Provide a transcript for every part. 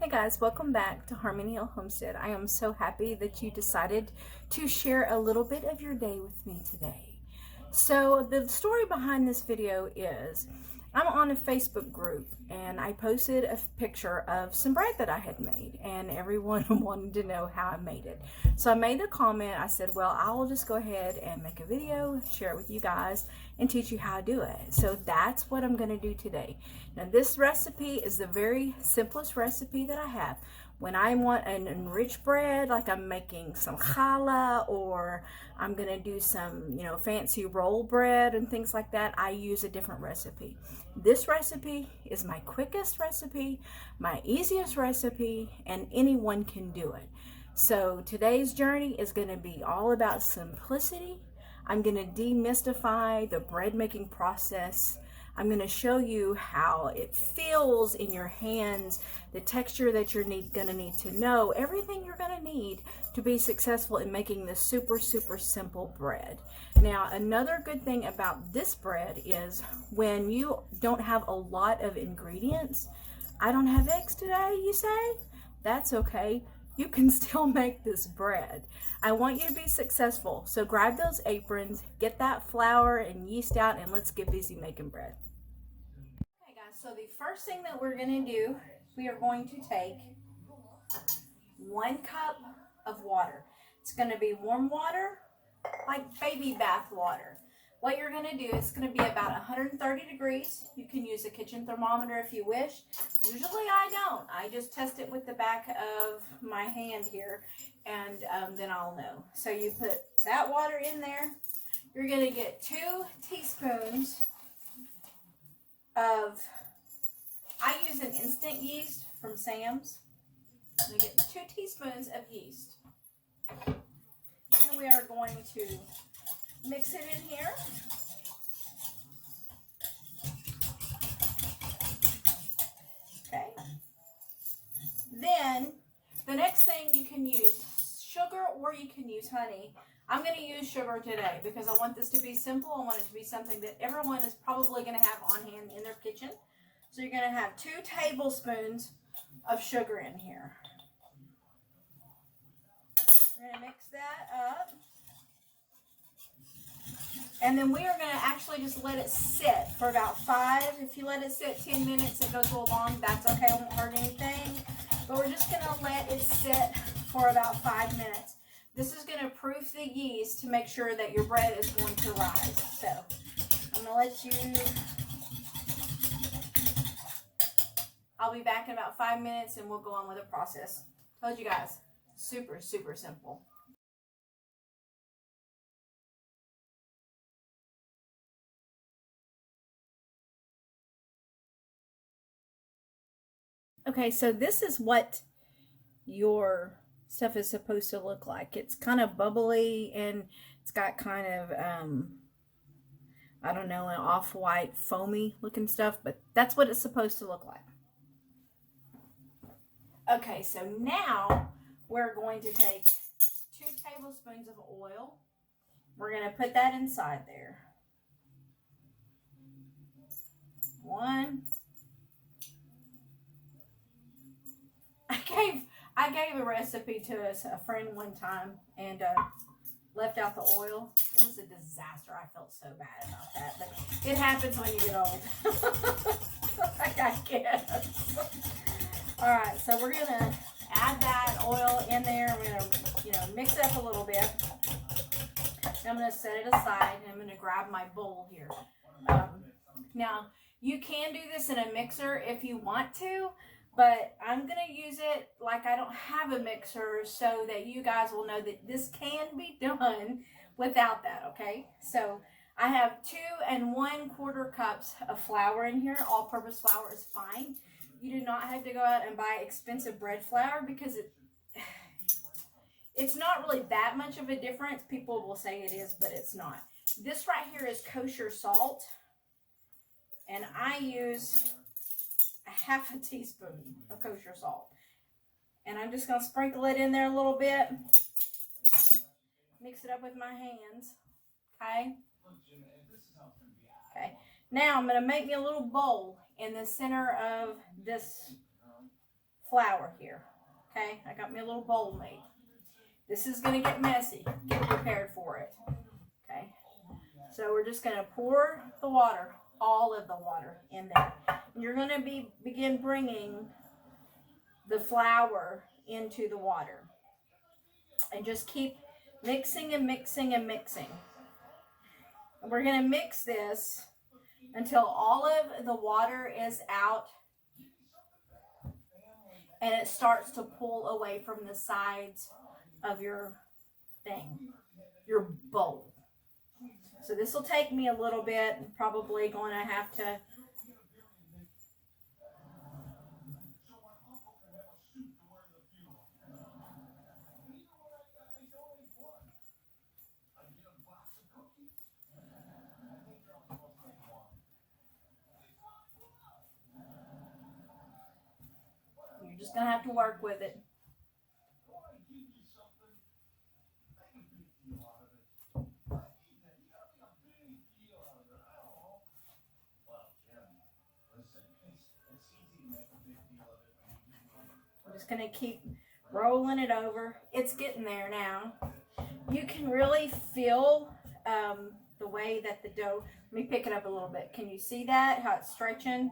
Hey guys, welcome back to Harmony Hill Homestead. I am so happy that you decided to share a little bit of your day with me today. So the story behind this video is I'm on a Facebook group and I posted a picture of some bread that I had made and everyone wanted to know how I made it. So I made a comment. I said, well, I will just go ahead and make a video, share it with you guys and teach you how to do it. So that's what I'm going to do today. Now this recipe is the very simplest recipe that I have. When I want an enriched bread, like I'm making some challah or I'm gonna do some, fancy roll bread and things like that, I use a different recipe. This recipe is my quickest recipe, my easiest recipe, and anyone can do it. So today's journey is gonna be all about simplicity. I'm gonna demystify the bread making process. I'm going to show you how it feels in your hands, the texture that you're going to need to know, everything you're going to need to be successful in making this super simple bread. Now, another good thing about this bread is when you don't have a lot of ingredients. I don't have eggs today, you say? That's okay. You can still make this bread. I want you to be successful. So grab those aprons, get that flour and yeast out, and let's get busy making bread. Okay guys, so the first thing that we're going to do, we are going to take 1 cup of water. It's going to be warm water, like baby bath water. What you're going to do, it's going to be about 130 degrees. You can use a kitchen thermometer if you wish. Usually I don't. I just test it with the back of my hand here, and then I'll know. So you put that water in there. You're going to get 2 teaspoons of, I use an instant yeast from Sam's. I'm going to get 2 teaspoons of yeast. And we are going to mix it in here. Okay. Then the next thing, you can use sugar or you can use honey. I'm going to use sugar today because I want this to be simple. I want it to be something that everyone is probably going to have on hand in their kitchen. So you're going to have 2 tablespoons of sugar in here. We're going to mix that up. And then we are going to actually just let it sit for about 5. If you let it sit 10 minutes, it goes a little long. That's okay. It won't hurt anything. But we're just going to let it sit for about 5 minutes. This is going to proof the yeast to make sure that your bread is going to rise. So I'm going to let you... I'll be back in about 5 minutes and we'll go on with the process. Told you guys, super simple. Okay, so this is what your stuff is supposed to look like. It's kind of bubbly and it's got kind of, I don't know, an off-white foamy looking stuff, but that's what it's supposed to look like. Okay, so now we're going to take 2 tablespoons of oil. We're going to put that inside there. 1. I gave a recipe to a friend one time and left out the oil. It was a disaster. I felt so bad about that, but it happens when you get old. I guess. All right, so we're gonna add that oil in there. We're gonna, mix it up a little bit. I'm gonna set it aside, and I'm gonna grab my bowl here. Now you can do this in a mixer if you want to. But I'm going to use it like I don't have a mixer so that you guys will know that this can be done without that, okay? So I have 2 1/4 cups of flour in here. All-purpose flour is fine. You do not have to go out and buy expensive bread flour because it's not really that much of a difference. People will say it is, but it's not. This right here is kosher salt, and I use 1/2 teaspoon of kosher salt. And I'm just going to sprinkle it in there a little bit. Mix it up with my hands. Okay? Okay. Now I'm going to make me a little bowl in the center of this flour here. Okay, I got me a little bowl made. This is going to get messy. Get prepared for it. Okay, so we're just going to pour the water, all of the water in there. And you're going to begin bringing the flour into the water. And just keep mixing and mixing and mixing. And we're going to mix this until all of the water is out and it starts to pull away from the sides of your thing, your bowl. So this will take me a little bit. I'm probably going to have to you're just going to have to work with it. I'm just going to keep rolling it over. It's getting there now. You can really feel the way that the dough, let me pick it up a little bit. Can you see that, how it's stretching?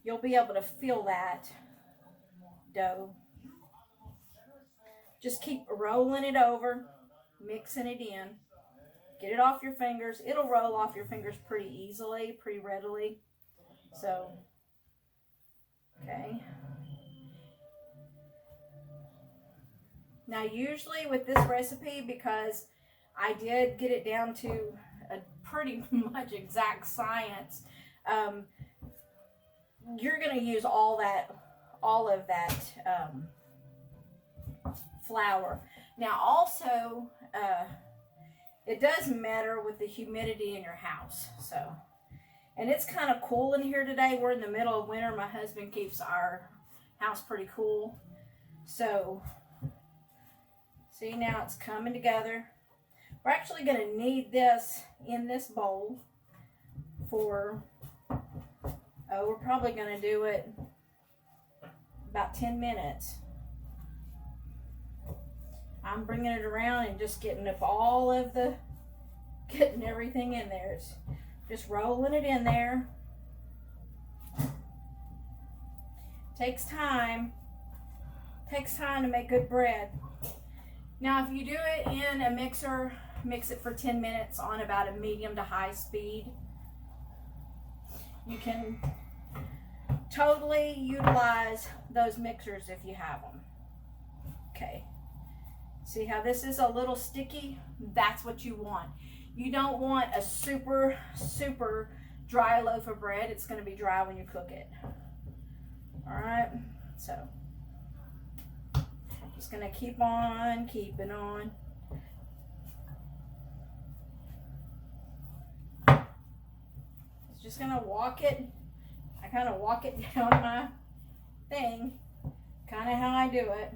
You'll be able to feel that dough. Just keep rolling it over, mixing it in. Get it off your fingers. It'll roll off your fingers pretty easily, pretty readily. So, okay. Now, usually with this recipe, because I did get it down to a pretty much exact science, you're going to use all of that flour. Now, also, it does matter with the humidity in your house. So, and it's kind of cool in here today. We're in the middle of winter. My husband keeps our house pretty cool. So, see, now it's coming together. We're actually going to knead this in this bowl for, we're probably going to do it about 10 minutes. I'm bringing it around and just getting up all of getting everything in there. It's just rolling it in there. Takes time. Takes time to make good bread. Now, if you do it in a mixer, mix it for 10 minutes on about a medium to high speed. You can totally utilize those mixers if you have them. Okay. See how this is a little sticky? That's what you want. You don't want a super, super dry loaf of bread. It's going to be dry when you cook it. All right. So, just going to keep on keeping on. It's just going to walk it. I kind of walk it down my thing. Kind of how I do it.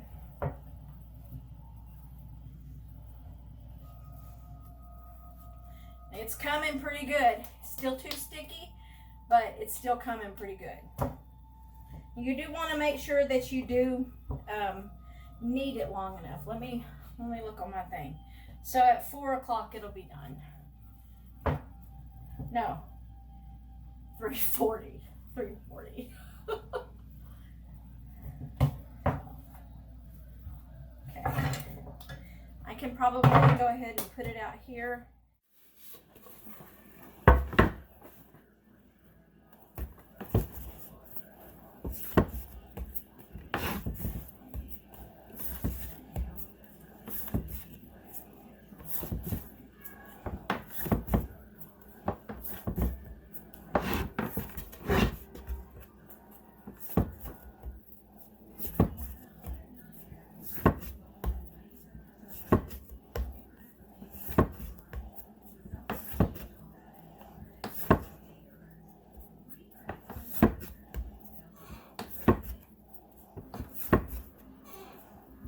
It's coming pretty good. Still too sticky, but it's still coming pretty good. You do want to make sure that you do knead it long enough. Let me look on my thing. So at 4 o'clock it'll be done. No, 3:40. 3:40. Okay. I can probably go ahead and put it out here.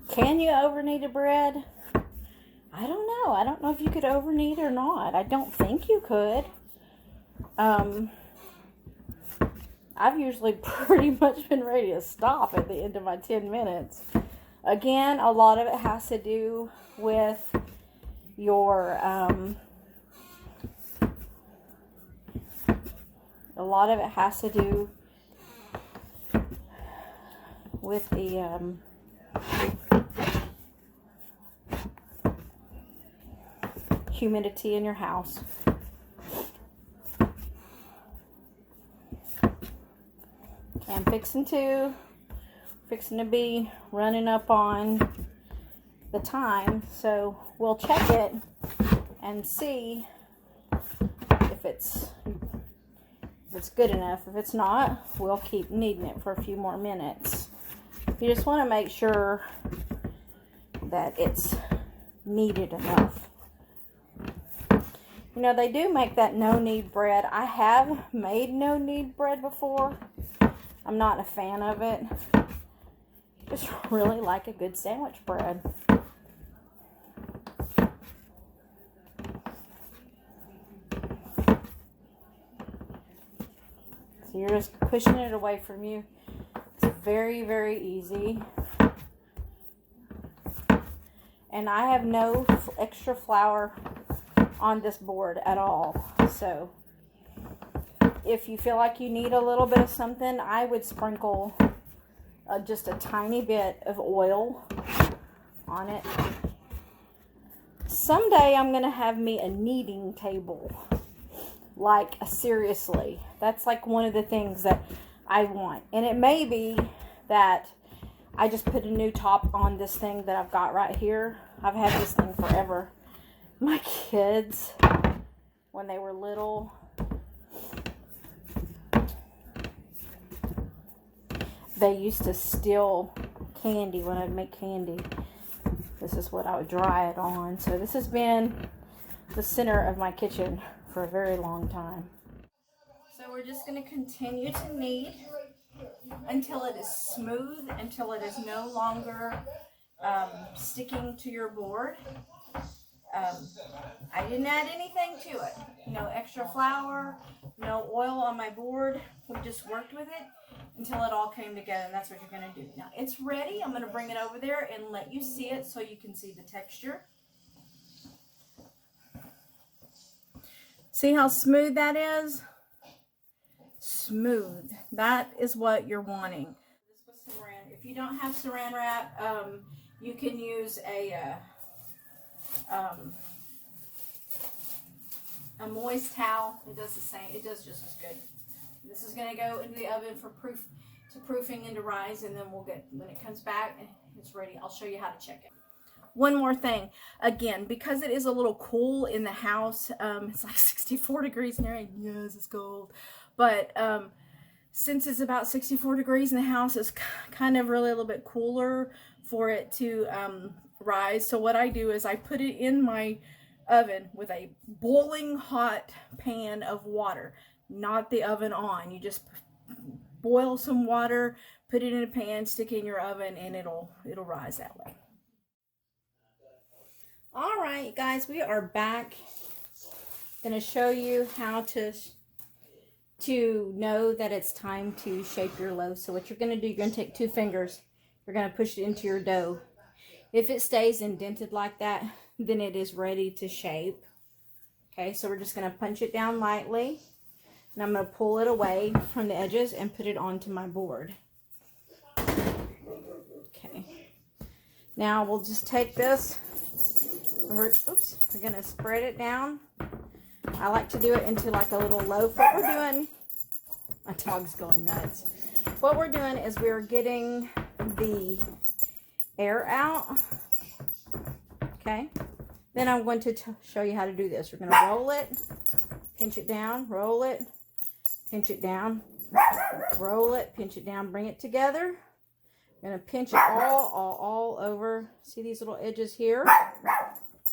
Can you over-knead a bread? I don't know. I don't know if you could over-knead or not. I don't think you could. I've usually pretty much been ready to stop at the end of my 10 minutes. Again, a lot of it has to do with your, a lot of it has to do with the, humidity in your house. Okay, I'm fixing to be running up on the time, so we'll check it and see if it's good enough. If it's not, we'll keep kneading it for a few more minutes. You just want to make sure that it's kneaded enough. You know, they do make that no-knead bread. I have made no-knead bread before. I'm not a fan of it. Just really like a good sandwich bread. So you're just pushing it away from you. It's very, very easy. And I have no extra flour on this board at all. So if you feel like you need a little bit of something, I would sprinkle just a tiny bit of oil on it. Someday I'm going to have me a kneading table. Like, seriously. That's like one of the things that I want. And it may be that I just put a new top on this thing that I've got right here. I've had this thing forever. My kids, when they were little, they used to steal candy when I'd make candy. This is what I would dry it on. So this has been the center of my kitchen for a very long time. So we're just going to continue to knead until it is smooth, until it is no longer sticking to your board. I didn't add anything to it. No extra flour, no oil on my board. We just worked with it until it all came together, and that's what you're going to do. Now it's ready. I'm going to bring it over there and let you see it so you can see the texture. See how smooth that is? Smooth. That is what you're wanting. This was saran. If you don't have saran wrap, you can use a moist towel. It does the same. It does just as good. This is going to go into the oven for proofing into rise, and then we'll get, when it comes back, it's ready. I'll show you how to check it. One more thing, again, because it is a little cool in the house, it's like 64 degrees in there. Yes, it's cold. But since it's about 64 degrees in the house, it's kind of really a little bit cooler for it to rise. So what I do is I put it in my oven with a boiling hot pan of water, not the oven on. You just boil some water, put it in a pan, stick it in your oven, and it'll rise that way. All right, guys, we are back. Going to show you how to know that it's time to shape your loaf. So what you're going to do, you're going to take 2 fingers. You're going to push it into your dough. If it stays indented like that, then it is ready to shape. Okay, so we're just going to punch it down lightly. And I'm going to pull it away from the edges and put it onto my board. Okay. Now we'll just take this. And we're going to spread it down. I like to do it into like a little loaf. What we're doing, my dog's going nuts. What we're doing is we're getting the air out. Okay. Then I'm going to show you how to do this. We're going to roll it, pinch it down, roll it, pinch it down, roll it, pinch it down, bring it together. I'm going to pinch it all over. See these little edges here?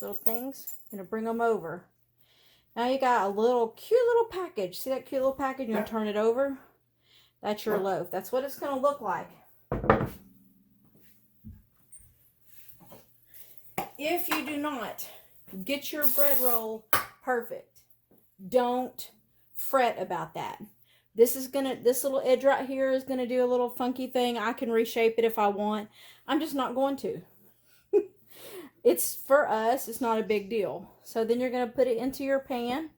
Little things. I'm going to bring them over. Now you got a little cute little package. See that cute little package? You're going to turn it over. That's your loaf. That's what it's going to look like. If you do not get your bread roll perfect, don't fret about that. This little edge right here is gonna do a little funky thing. I can reshape it if I want. I'm just not going to. It's for us, it's not a big deal. So then you're gonna put it into your pan,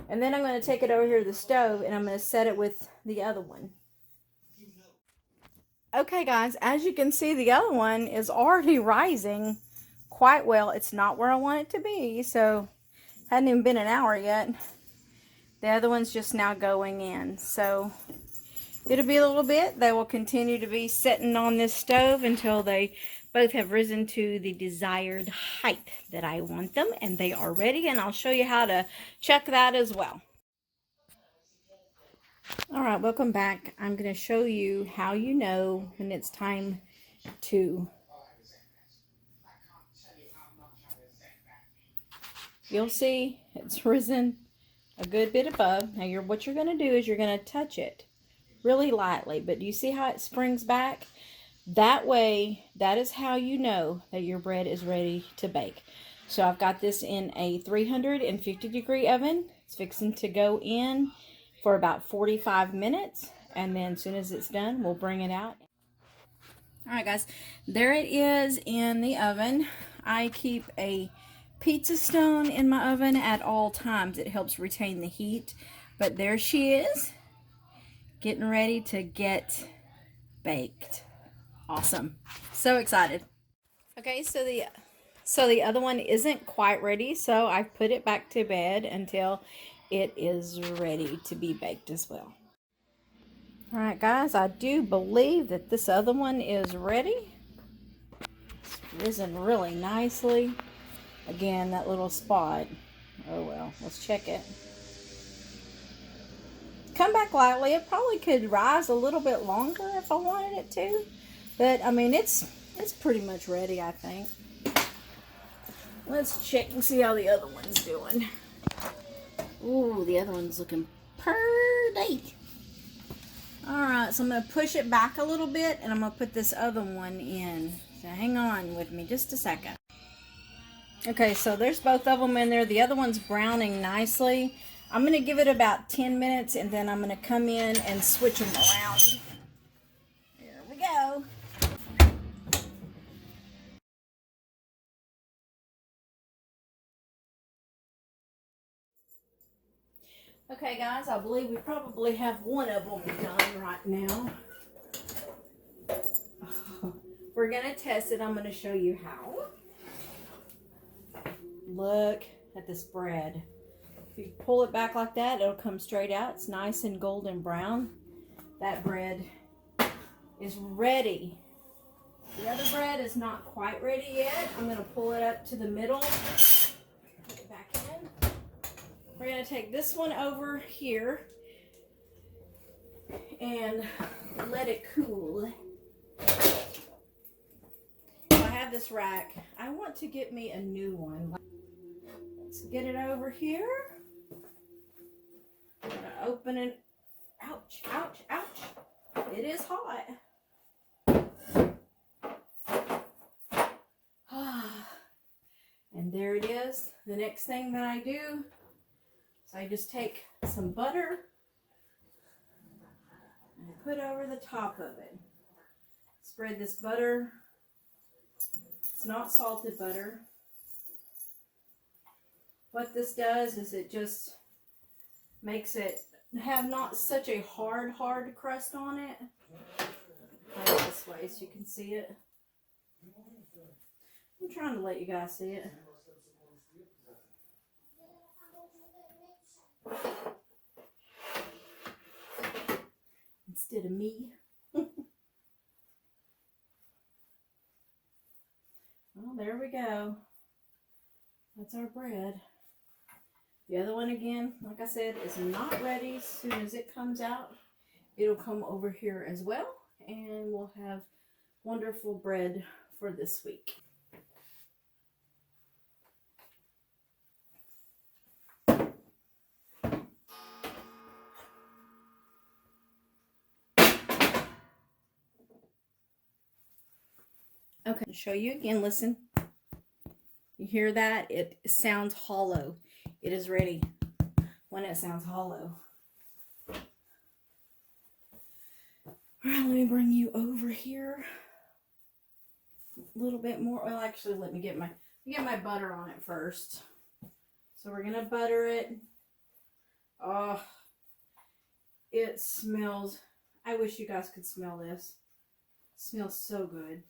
and then I'm gonna take it over here to the stove and I'm gonna set it with the other one. Okay guys, as you can see, the other one is already rising quite well. It's not where I want it to be, so hadn't even been an hour yet. The other one's just now going in, so it'll be a little bit. They will continue to be sitting on this stove until they both have risen to the desired height that I want them, and they are ready, and I'll show you how to check that as well. All right, welcome back. I'm going to show you how you know when it's time to. You'll see it's risen a good bit above. Now what you're going to do is you're going to touch it really lightly, but do you see how it springs back? That way, that is how you know that your bread is ready to bake. So I've got this in a 350-degree oven. It's fixing to go in for about 45 minutes, and then as soon as it's done, we'll bring it out. All right, guys, there it is in the oven. I keep a pizza stone in my oven at all times. It helps retain the heat. But there she is, getting ready to get baked. Awesome. So excited. Okay, so the other one isn't quite ready, so I've put it back to bed until it is ready to be baked as well. All right, guys, I do believe that this other one is ready. It's risen really nicely. Again, that little spot. Oh well, let's check it. Come back lightly. It probably could rise a little bit longer if I wanted it to. But, I mean, it's pretty much ready, I think. Let's check and see how the other one's doing. Ooh, the other one's looking pretty. Alright, so I'm going to push it back a little bit, and I'm going to put this other one in. So hang on with me just a second. Okay, so there's both of them in there. The other one's browning nicely. I'm going to give it about 10 minutes, and then I'm going to come in and switch them around. Here we go. Okay, guys, I believe we probably have one of them done right now. We're going to test it. I'm going to show you how. Look at this bread. If you pull it back like that, it'll come straight out. It's nice and golden brown. That bread is ready. The other bread is not quite ready yet. I'm going to pull it up to the middle. Put it back in. We're going to take this one over here and let it cool. So I have this rack. I want to get me a new one. Let's get it over here. I'm going to open it. Ouch, ouch, ouch. It is hot. And there it is. The next thing that I do is I just take some butter and I put over the top of it. Spread this butter. It's not salted butter. What this does is it just makes it have not such a hard crust on it. Put it this way so you can see it. I'm trying to let you guys see it. Instead of me. Well, there we go. That's our bread. The other one, again, like I said, is not ready. As soon as it comes out, it'll come over here as well. And we'll have wonderful bread for this week. Okay, I'll show you again. Listen. You hear that? It sounds hollow. It is ready when it sounds hollow. All right, let me bring you over here a little bit more. Well, actually, let me get my butter on it first. So we're gonna butter it. Oh, it smells. I wish you guys could smell this. It smells so good.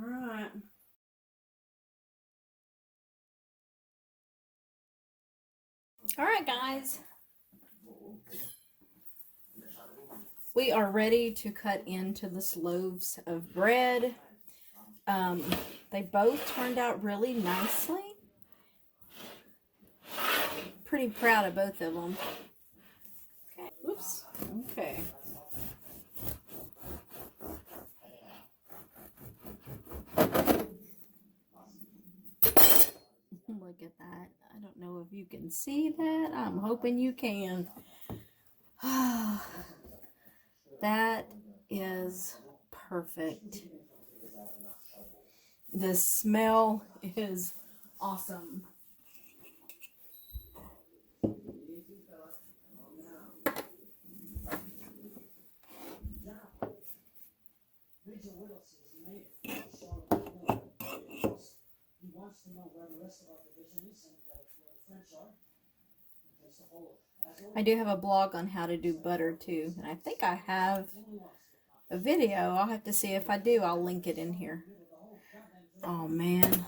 All right. All right, guys. We are ready to cut into this loaves of bread. They both turned out really nicely. Pretty proud of both of them. Okay. Oops. Okay. Look at that. I don't know if you can see that. I'm hoping you can. That is perfect. The smell is awesome. I do have a blog on how to do butter too, and I think I have a video. I'll have to see if I do. I'll link it in here. Oh man.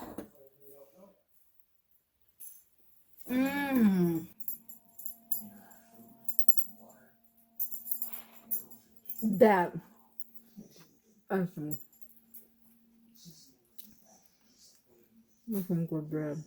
That awesome. Some good bread.